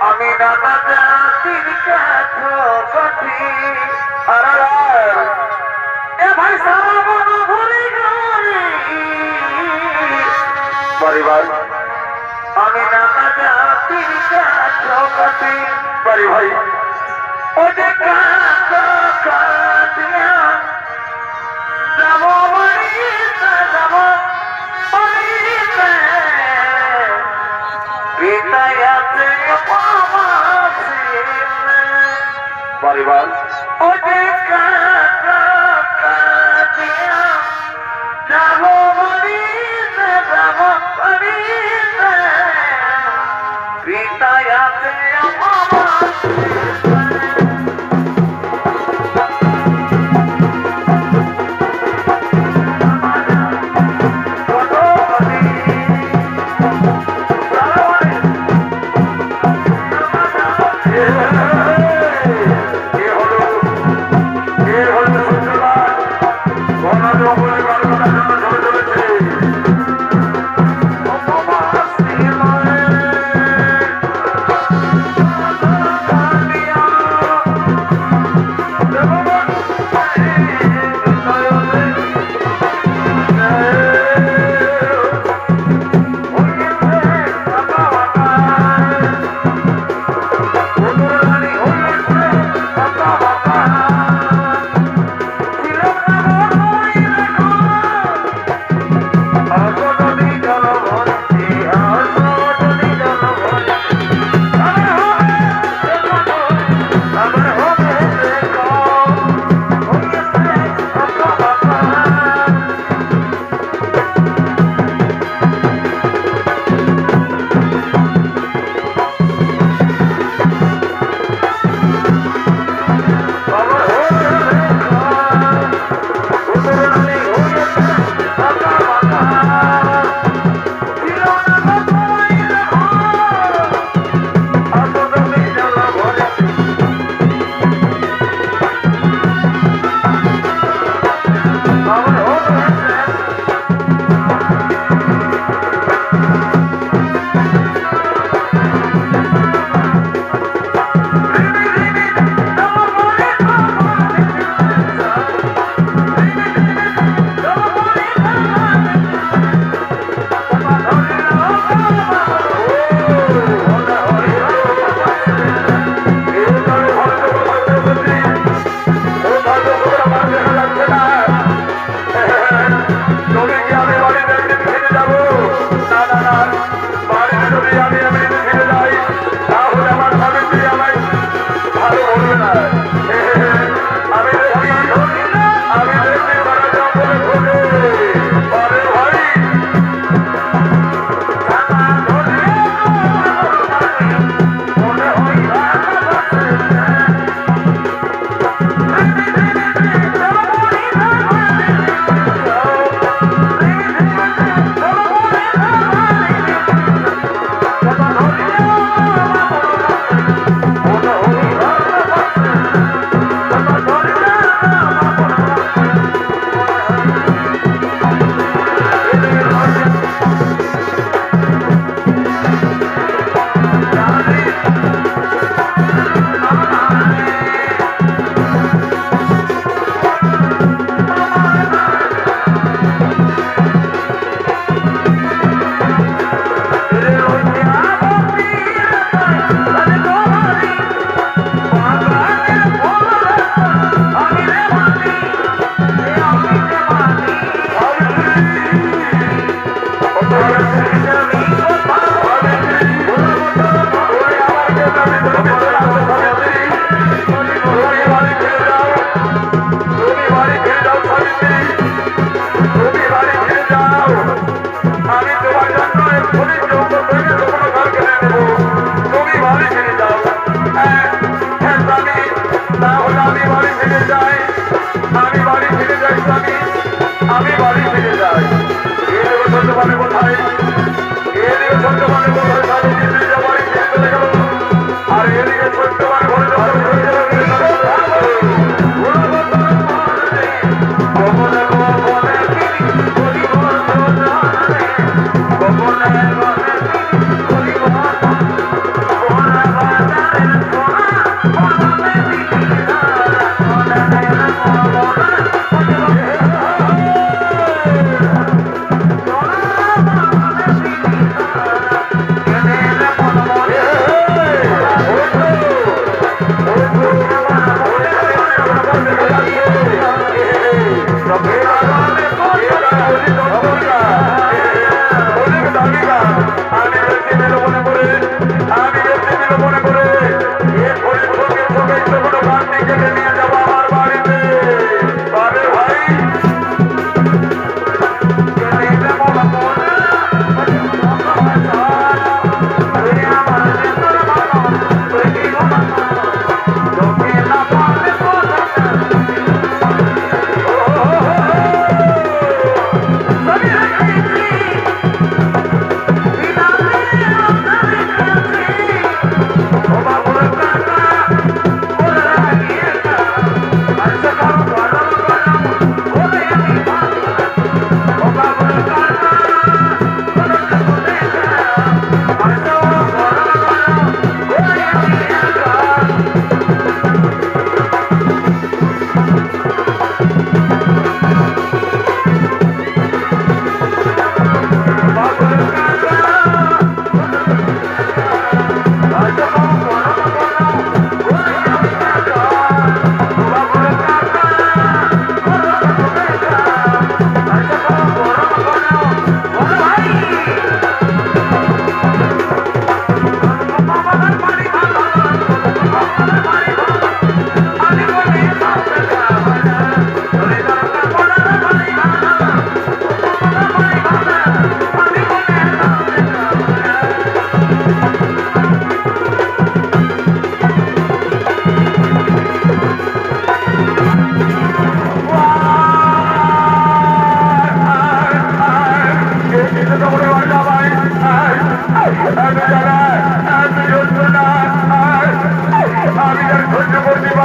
আমি নানা জাতির কাছে কঠি আরার এ ভাই সাবন ভুলি গরি পরিবার আমি নানা জাতির কাছে কঠি পরি ভাই ও যে কাকা কাটিয়া যাব মরিতে যাব মরিতে পিতায়াতে পরিবার ও যে কাকা কাটিয়া যাব মরিতে যাব মরিতে পিতায়াতে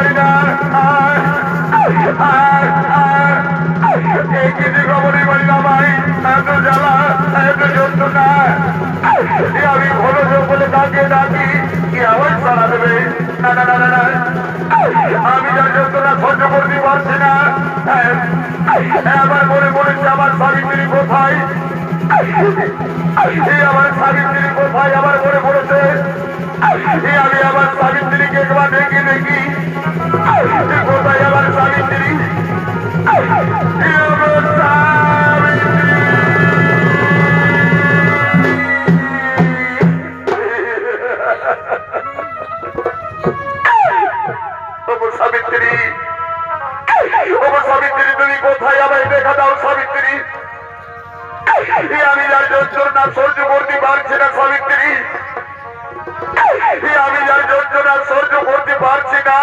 পারি না। এই কিছু খবরই পারি না ভাই, এত জ্বালা, এত যন্ত্রণা। আমি ভালো বলে ডাকে ডাকি, কি আওয়াজ সারা দেবে? না না না না না, আমি যার যন্ত্রণা সহ্য করতে পারছি না। আমার মনে পড়েছে আমার সাবিত্রী কোথায়, আমার সাবিত্রী কোথায় আমার মনে পড়েছে। আমি আমার সাবিত্রীকে একবার দেখি দেখি, কোথায় আমার সাবিত্রী? সাবিত্রী, সাবিত্রী তুমি কোথায়? আমায় দেখা দাও সাবিত্রী। আমি যার যন্ত্রণা সহ্য করতে পারছি না সাবিত্রী, আমি যার যন্ত্রণা সহ্য করতে পারছি না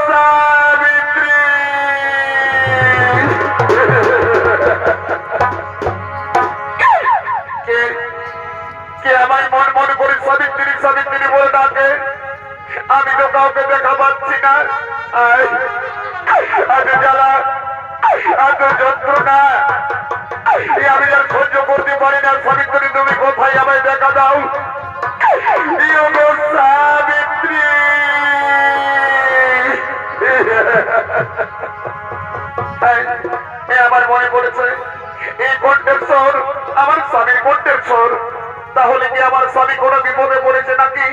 সাবিত্রী। কে আমায় মন মনে করে সাবিত্রী সাবিত্রী বলে ডাকে? আমি তো কাউকে দেখা পাচ্ছি না। এত জ্বালা, এত যন্ত্রণা আমি আর সহ্য করতে পারি না সাবিত্রী, তুমি কোথায়? আমায় দেখা দাও সাবিত্রী। আমার মনে পড়েছে এই কণ্ঠের স্বর আমার স্বামীর কণ্ঠের স্বর। তাহলে কি আমার স্বামী কোনো বিপদে পড়েছে নাকি?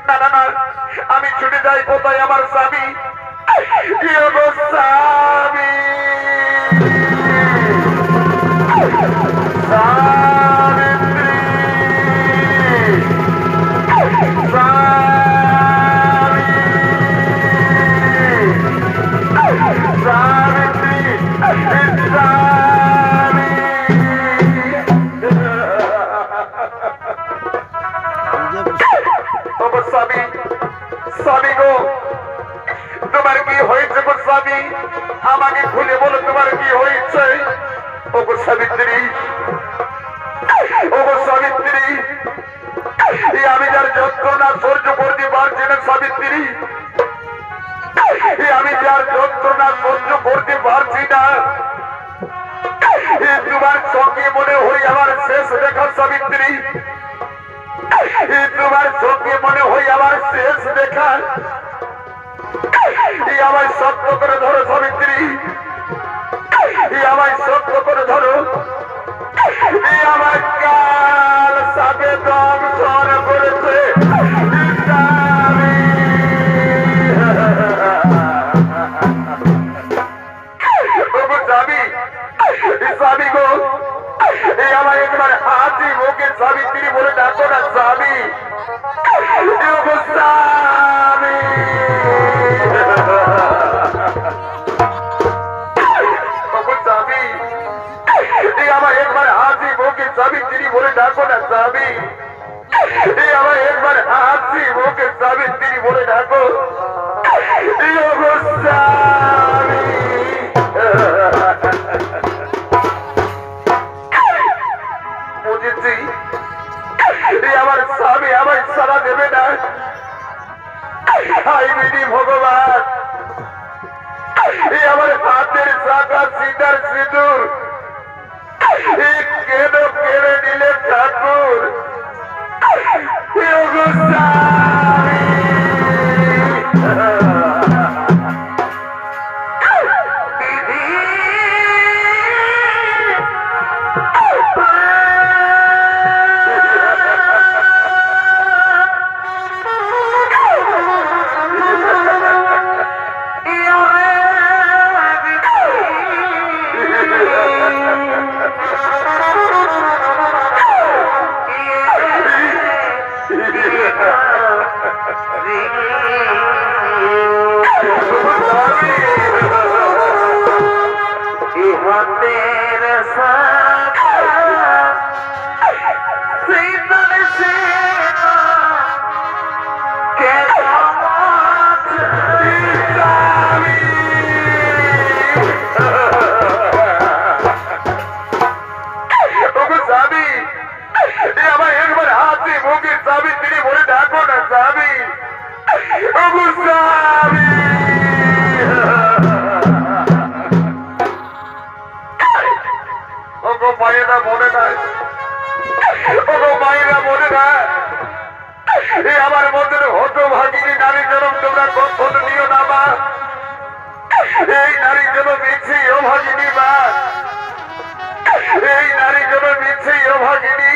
না না না, আমি ছুটে যাই কোথায় আমার স্বামী? স্বামী সাবিত্রী, সাবিত্রী, স্বামী, স্বামী গো তোমার কি হয়েছে গো স্বামী? আমাকে খুলে বলো তোমার কি হয়েছে? ও গো সাবিত্রী, ও গো সাবিত্রী, আমি যার যন্ত্রণা সহ্য করতে পারছি না সাবিত্রী, আমি যার যন্ত্রণা সহ্য করতে পারছি না। তোমার সঙ্গে মনে হয় আমার শেষ দেখা সাবিত্রী, তোমার সঙ্গে মনে হয় আমার শেষ দেখা। আমায় শক্ত করে ধরো সাবিত্রী, আমায় শক্ত করে ধরো। আমার কাল সাপে দংশন করেছে স্বামী গো, আমার একবার হাতি মুখে সাবিত্রী বলে ডাকো না স্বামী। স্বামী আমার একবার হাসি মুখে সাবিত্রী বলে ডাকো না স্বামী। আমার একবার হাসি মুখে সাবিত্রী বলে ডাকো স্বামী। বুঝেছি আমার স্বামী আমার সারা দেবে না। হাই বিধি ভগবান, আমার হাতের শাখা সিঁদার সিঁদুর কেন কেড়ে নিলে ঠাকুর? এই আমার মধ্যে হতভাগিনী নারী জনম তোমরা কখনো নিও না মা। এই নারী জনম মিছে অভাগিনী মা, এই নারী জনম মিছে অভাগিনী।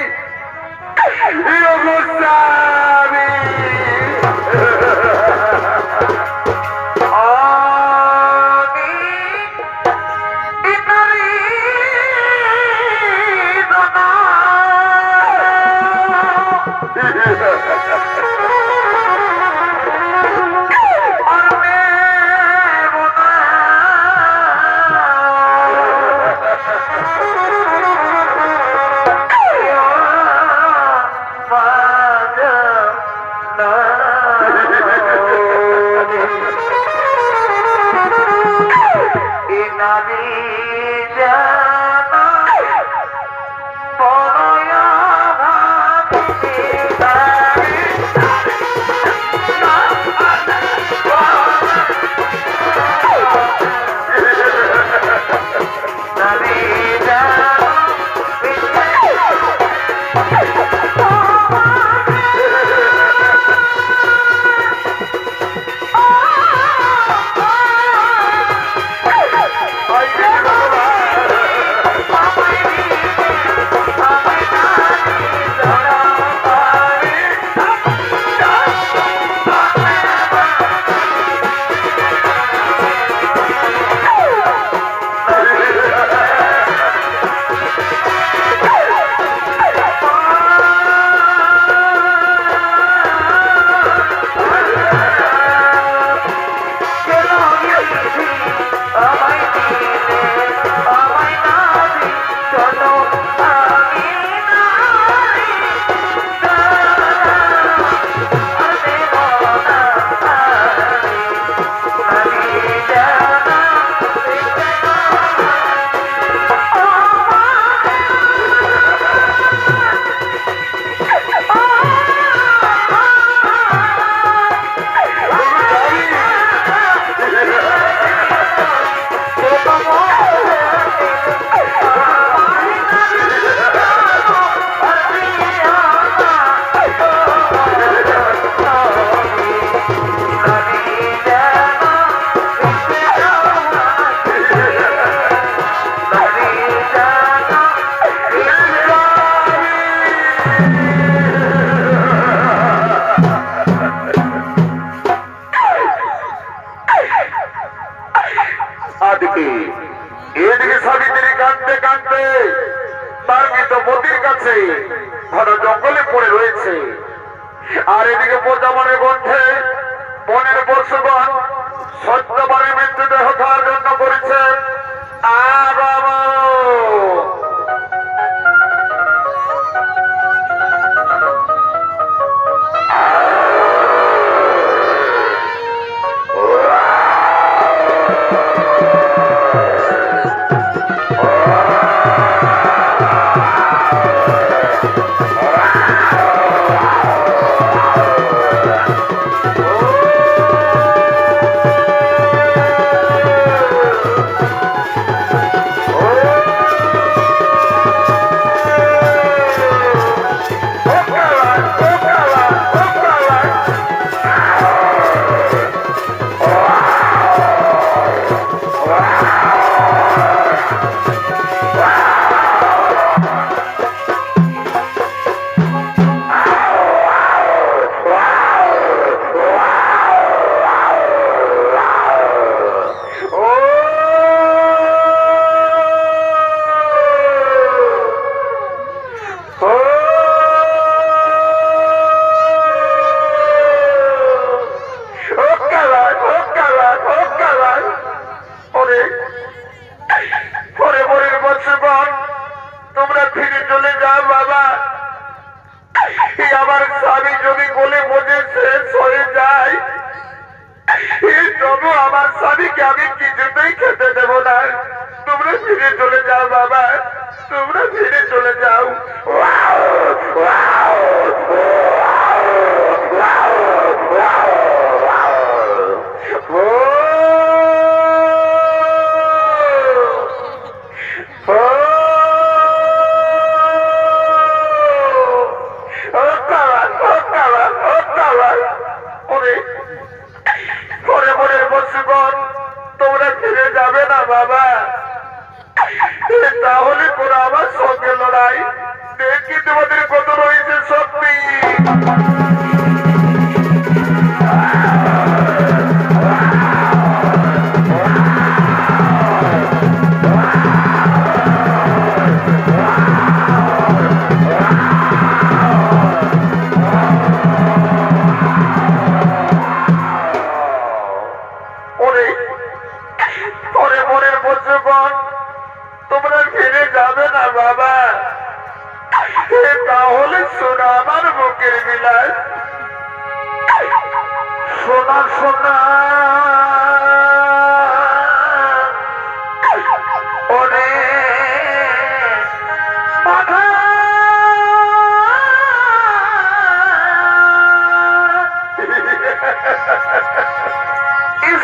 এদিকে সাবিত্রী কাঁদতে কাঁদতে তার মৃত পতির কাছে ঘন জঙ্গলে পড়ে রয়েছে, আর এদিকে প্রজামনের কণ্ঠে বনের পশুগণ সত্যবারে মৃত্যুদেহ খাওয়ার জন্য করেছে। তোমরা ফিরে চলে যাও বাবা। আমার স্বামী যদি বলে বোঝে শেষ হয়ে যায়, তবু আমার স্বামীকে আমি কিছুতেই খেতে দেব না। তোমরা ফিরে চলে যাও বাবা, তোমরা ফিরে চলে যাও। বাবা, তাহলে তোরা আমার সঙ্গে লড়াই দেখি তোমাদের কত রয়েছে শক্তি। তোমরা ফিরে যাবে না বাবা, তাহলে শোনা আমার বুকের বিলাস। সোনা সোনা ওরে মাথা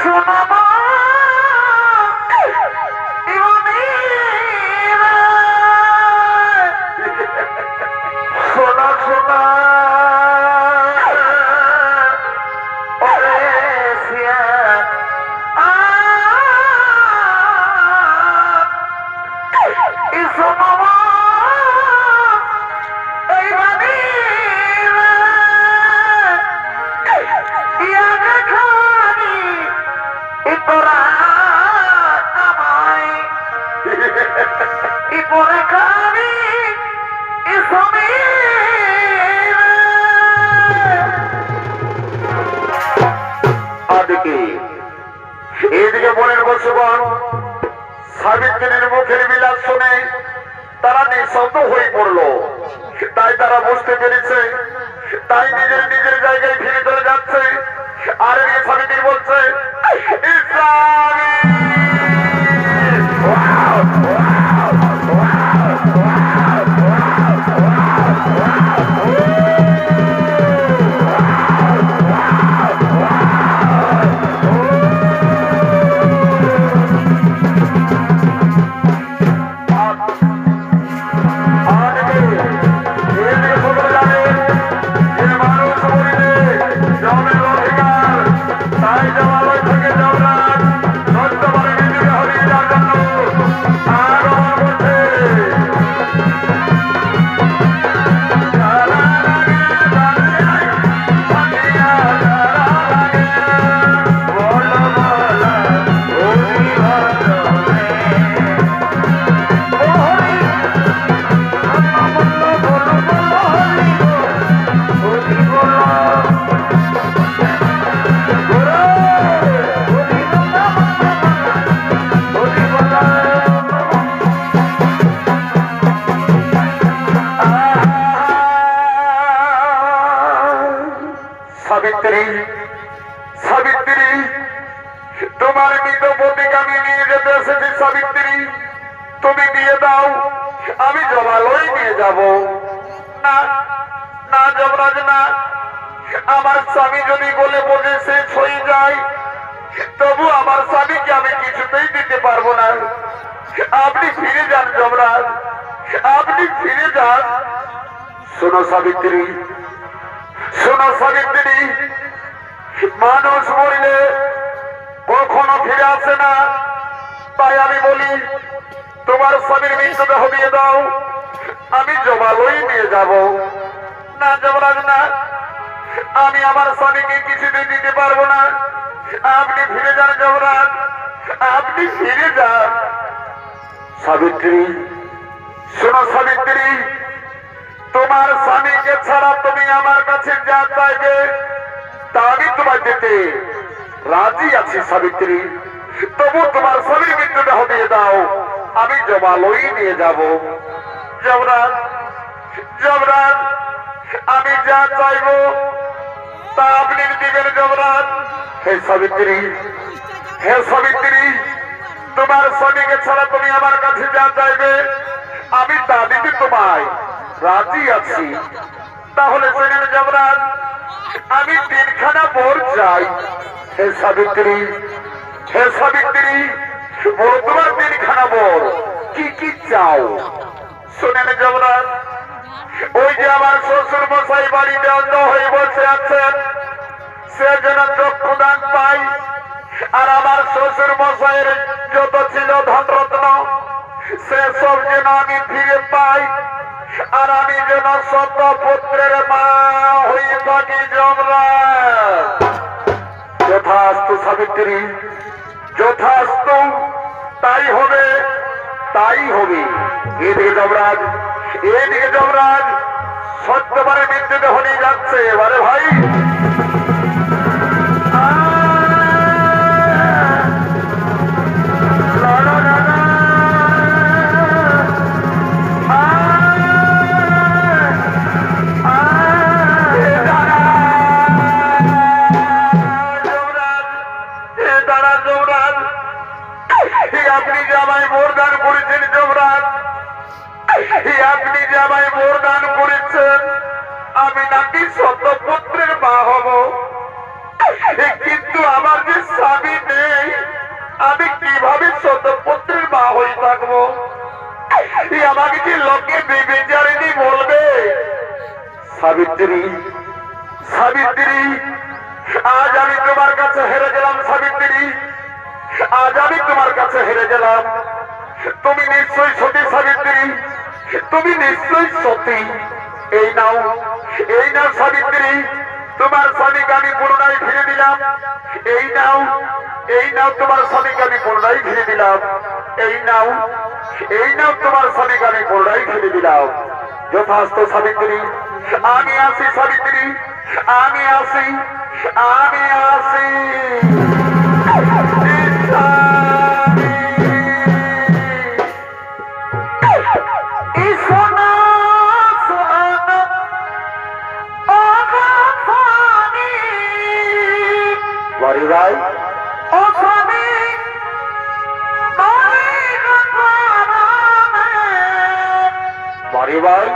সোনা সোনা সোনা এদিকে বনের বসবান সাবিত্রীর মুখের বিলাস শুনে তারা নিঃশব্দ হয়ে পড়লো। তাই তারা বুঝতে পেরেছে, তাই নিজের নিজের জায়গায় ফিরে চলে যাচ্ছে। আর সাবিত্রী বলছে সাবিত্রী, সাবিত্রী, তোমার মৃত পতিকে আমি নিয়ে যেতে এসেছি। সাবিত্রী, তুমি দিয়ে দাও, আমি জমালয় নিয়ে যাব। না না যমরাজ না, আমার স্বামী যদি বলে বলে শেষ হয়ে যায়, তবু আমার স্বামীকে আমি কিছুতেই দিতে পারবো না। আপনি ফিরে যান যমরাজ, আপনি ফিরে যান। শোনো সাবিত্রী, শোনো সাবিত্রী, মানুষ মরিলে কখনো ফিরে আসে না। তাই আমি বলি, তোমার স্বামীর মৃত্যুদেহ দিয়ে দাও, আমি জমালয় নিয়ে যাব। না যমরাজ না, আমি আমার স্বামীকে কিছুতেই দিতে পারবো না। আপনি ফিরে যান যমরাজ, আপনি ফিরে যান। সাবিত্রী, শোনো সাবিত্রী, তোমার স্বামীকে ছাড়া তুমি আমার কাছে যা চাইবে তা আমি তোমার দিতে রাজি আছি। সাবিত্রী, তবু তোমার স্বামীর মৃত্যুদেহ দিয়ে দাও, আমি জমালয় নিয়ে যাব। যমরাজ, যমরাজ, আমি যা চাইব তা আপনি দিবেন যমরাজ। হে সাবিত্রী, হে সাবিত্রী, তোমার স্বামীকে ছাড়া তুমি আমার কাছে যা চাইবে আমি তা দিতে তোমায় রাজি আছি। তাহলে শোনেন যমরাজ, আমি 3খানা বর চাই। হে সাবিত্রী, হে সাবিত্রী, তোমার 3খানা বর কি কি চাও? শোনেন যমরাজ, ওই যে আমার শ্বশুর মশাই বাড়িতে অন্ধ হয়ে বসে আছেন, সে যেন চক্ষুদান পায় আর আমার শ্বশুর মশাইয়ের যত ছিল ধনরত্ন সেসব যেন আমি ফিরে পাই, আর আমি যেন শত পুত্রের মা হয়ে থাকি। যমরাজ যথাস্তু সাবিত্রী, যথাস্তু, তাই হবে, তাই হবে। এদিকে যমরাজ, এদিকে যমরাজ সত্যবারে মৃত্যুতে হয়ে যাচ্ছে। এবারে ভাই আপনি যে আমায় বরদান করেছেন যমরাজ, আপনি যে আমায় বরদান করেছেন আমি নাকি শত পুত্রের মা হব, কিন্তু আমার যে স্বামী নেই আমি কিভাবে শত পুত্রের মা হয়ে থাকবো? আমাকে যে লোকে বিবেচারিণী বলবে। সাবিত্রী, সাবিত্রী, আজ আমি তোমার কাছে হেরে গেলাম। সাবিত্রী, আজ আমি তোমার কাছে হেরে গেলাম। তুমি নিশ্চয়ই সতী সাবিত্রী, তুমি নিশ্চয়ই সতী। এই নাও, এই নাও সাবিত্রী, তোমার স্বামীকে আমি পুনরায় ফিরে দিলাম। এই নাও, এই নাও তোমার স্বামীকে আমি পুনরায় ফিরে দিলাম। এই নাও, এই নাও তোমার স্বামীকে আমি পুনরায় ফিরে দিলাম। যথাস্ত সাবিত্রী, আমি আসি সাবিত্রী, আমি আসি, আমি আসি। ভাই ও স্বামী, বাড়ি ভাই